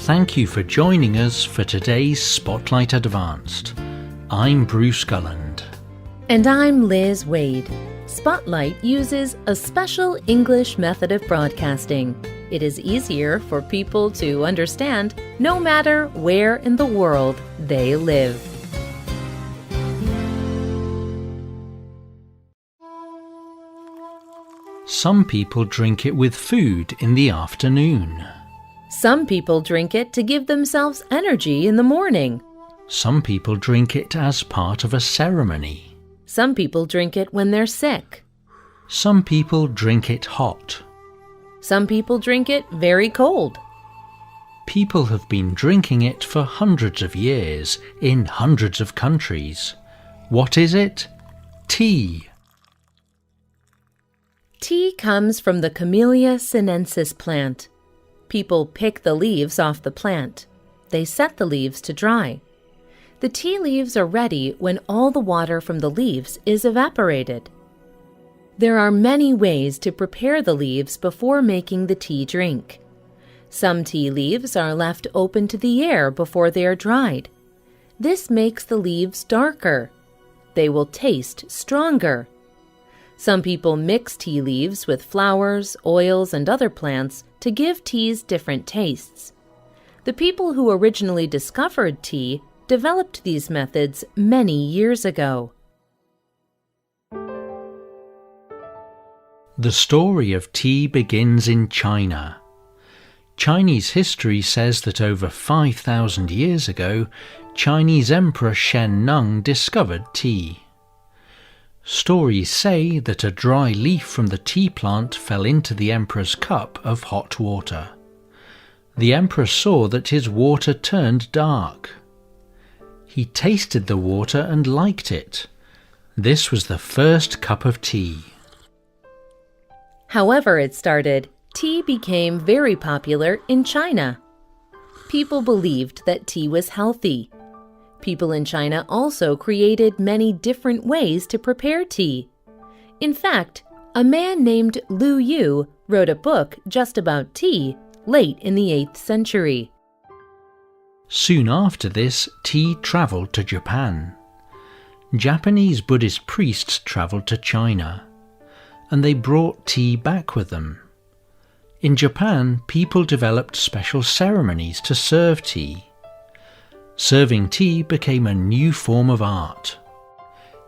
Thank you for joining us for today's Spotlight Advanced. I'm Bruce Gulland. And I'm Liz Wade. Spotlight uses a special English method of broadcasting. It is easier for people to understand no matter where in the world they live. Some people drink it with food in the afternoon. Some people drink it to give themselves energy in the morning. Some people drink it as part of a ceremony. Some people drink it when they're sick. Some people drink it hot. Some people drink it very cold. People have been drinking it for hundreds of years in hundreds of countries. What is it? Tea. Tea comes from the Camellia sinensis plant. People pick the leaves off the plant. They set the leaves to dry. The tea leaves are ready when all the water from the leaves is evaporated. There are many ways to prepare the leaves before making the tea drink. Some tea leaves are left open to the air before they are dried. This makes the leaves darker. They will taste stronger. Some people mix tea leaves with flowers, oils, and other plants to give teas different tastes. The people who originally discovered tea developed these methods many years ago. The story of tea begins in China. Chinese history says that over 5,000 years ago, Chinese Emperor Shen Nung discovered tea. Stories say that a dry leaf from the tea plant fell into the emperor's cup of hot water. The emperor saw that his water turned dark. He tasted the water and liked it. This was the first cup of tea. However it started, tea became very popular in China. People believed that tea was healthy. People in China also created many different ways to prepare tea. In fact, a man named Lu Yu wrote a book just about tea late in the 8th century. Soon after this, tea travelled to Japan. Japanese Buddhist priests travelled to China, and they brought tea back with them. In Japan, people developed special ceremonies to serve tea. Serving tea became a new form of art.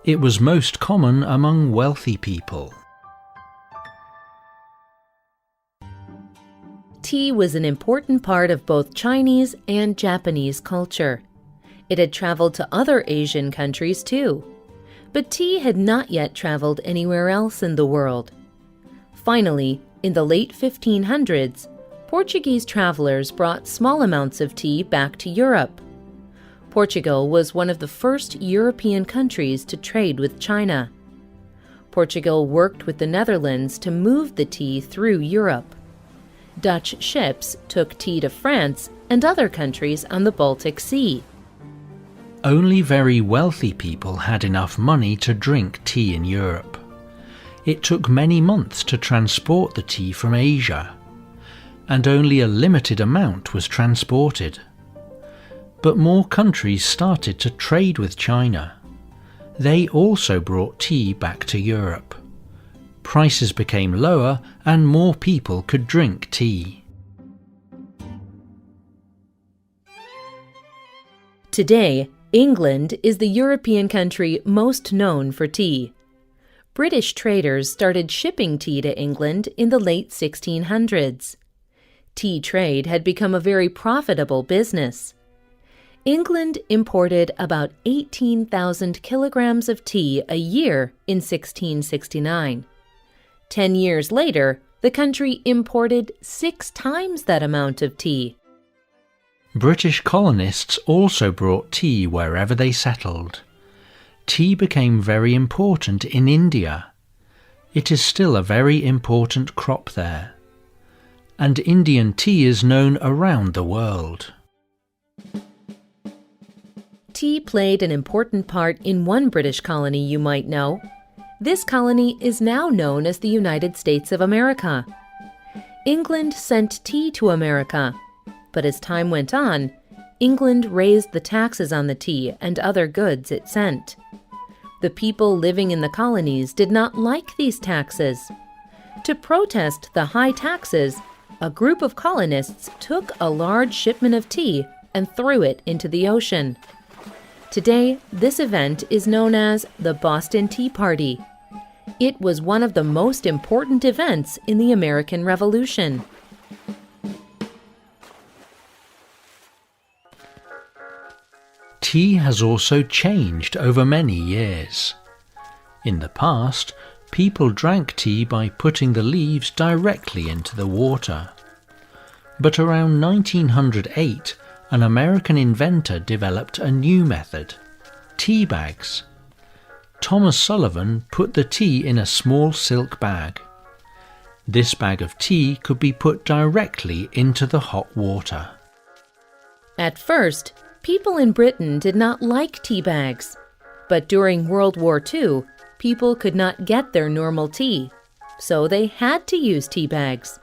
It was most common among wealthy people. Tea was an important part of both Chinese and Japanese culture. It had traveled to other Asian countries too. But tea had not yet traveled anywhere else in the world. Finally, in the late 1500s, Portuguese travelers brought small amounts of tea back to Europe. Portugal was one of the first European countries to trade with China. Portugal worked with the Netherlands to move the tea through Europe. Dutch ships took tea to France and other countries on the Baltic Sea. Only very wealthy people had enough money to drink tea in Europe. It took many months to transport the tea from Asia, and only a limited amount was transported. But more countries started to trade with China. They also brought tea back to Europe. Prices became lower and more people could drink tea. Today, England is the European country most known for tea. British traders started shipping tea to England in the late 1600s. Tea trade had become a very profitable business. England imported about 18,000 kilograms of tea a year in 1669. 10 years later, the country imported 6 times that amount of tea. British colonists also brought tea wherever they settled. Tea became very important in India. It is still a very important crop there. And Indian tea is known around the world. Tea played an important part in one British colony you might know. This colony is now known as the United States of America. England sent tea to America, But as time went on, England raised the taxes on the tea and other goods it sent. The people living in the colonies did not like these taxes. To protest the high taxes, a group of colonists took a large shipment of tea and threw it into the ocean. Today, this event is known as the Boston Tea Party. It was one of the most important events in the American Revolution. Tea has also changed over many years. In the past, people drank tea by putting the leaves directly into the water. But around 1908, an American inventor developed a new method: tea bags. Thomas Sullivan put the tea in a small silk bag. This bag of tea could be put directly into the hot water. At first, people in Britain did not like tea bags. But during World War II, people could not get their normal tea, so they had to use tea bags.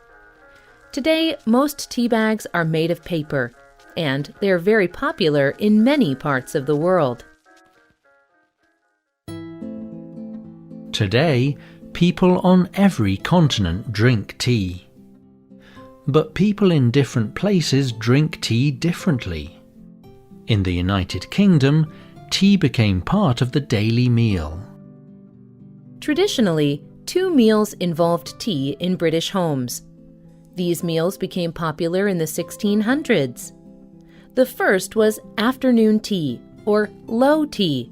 Today, most tea bags are made of paper, and they are very popular in many parts of the world. Today, people on every continent drink tea. But people in different places drink tea differently. In the United Kingdom, tea became part of the daily meal. Traditionally, 2 meals involved tea in British homes. These meals became popular in the 1600s. The first was afternoon tea, or low tea.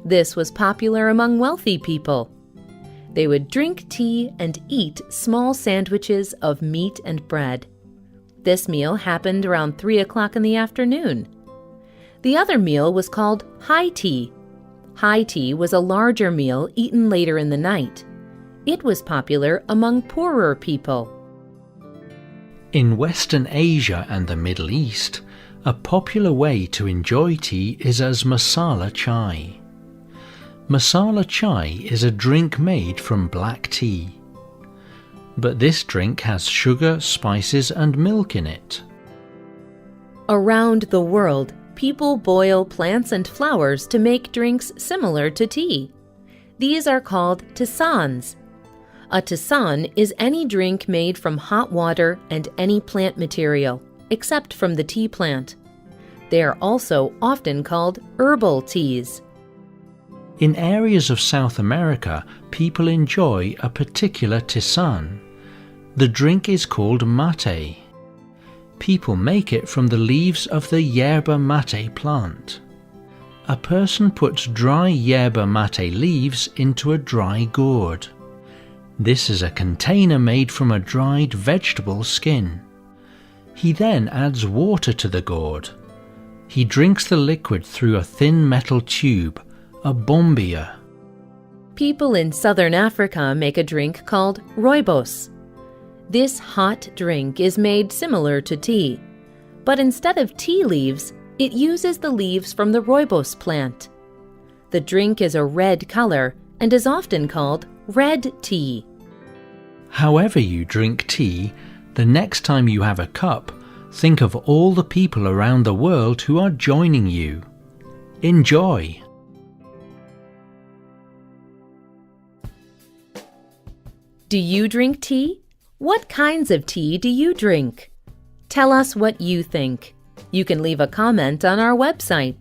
This was popular among wealthy people. They would drink tea and eat small sandwiches of meat and bread. This meal happened around 3 o'clock in the afternoon. The other meal was called high tea. High tea was a larger meal eaten later in the night. It was popular among poorer people. In Western Asia and the Middle East, a popular way to enjoy tea is as masala chai. Masala chai is a drink made from black tea. But this drink has sugar, spices, and milk in it. Around the world, people boil plants and flowers to make drinks similar to tea. These are called tisanes. A tisane is any drink made from hot water and any plant material, except from the tea plant. They are also often called herbal teas. In areas of South America, people enjoy a particular tisane. The drink is called mate. People make it from the leaves of the yerba mate plant. A person puts dry yerba mate leaves into a dry gourd. This is a container made from a dried vegetable skin. He then adds water to the gourd. He drinks the liquid through a thin metal tube, a bombia. People in southern Africa make a drink called rooibos. This hot drink is made similar to tea, but instead of tea leaves, it uses the leaves from the rooibos plant. The drink is a red color and is often called red tea. However you drink tea, the next time you have a cup, think of all the people around the world who are joining you. Enjoy! Do you drink tea? What kinds of tea do you drink? Tell us what you think. You can leave a comment on our website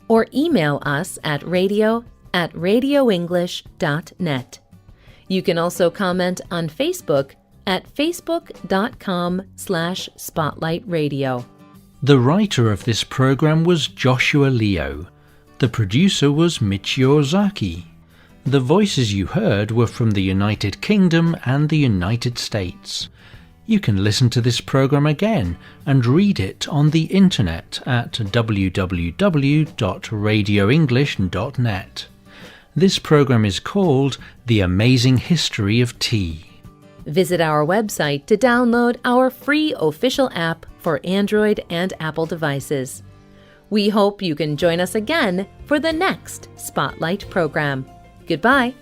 or email us at radio@radioenglish.net. You can also comment on Facebook at facebook.com/spotlightradio. The writer of this program was Joshua Leo. The producer was Michio Zaki. The voices you heard were from the United Kingdom and the United States. You can listen to this program again and read it on the internet at www.radioenglish.net. This program is called The Amazing History of Tea. Visit our website to download our free official app for Android and Apple devices. We hope you can join us again for the next Spotlight program. Goodbye.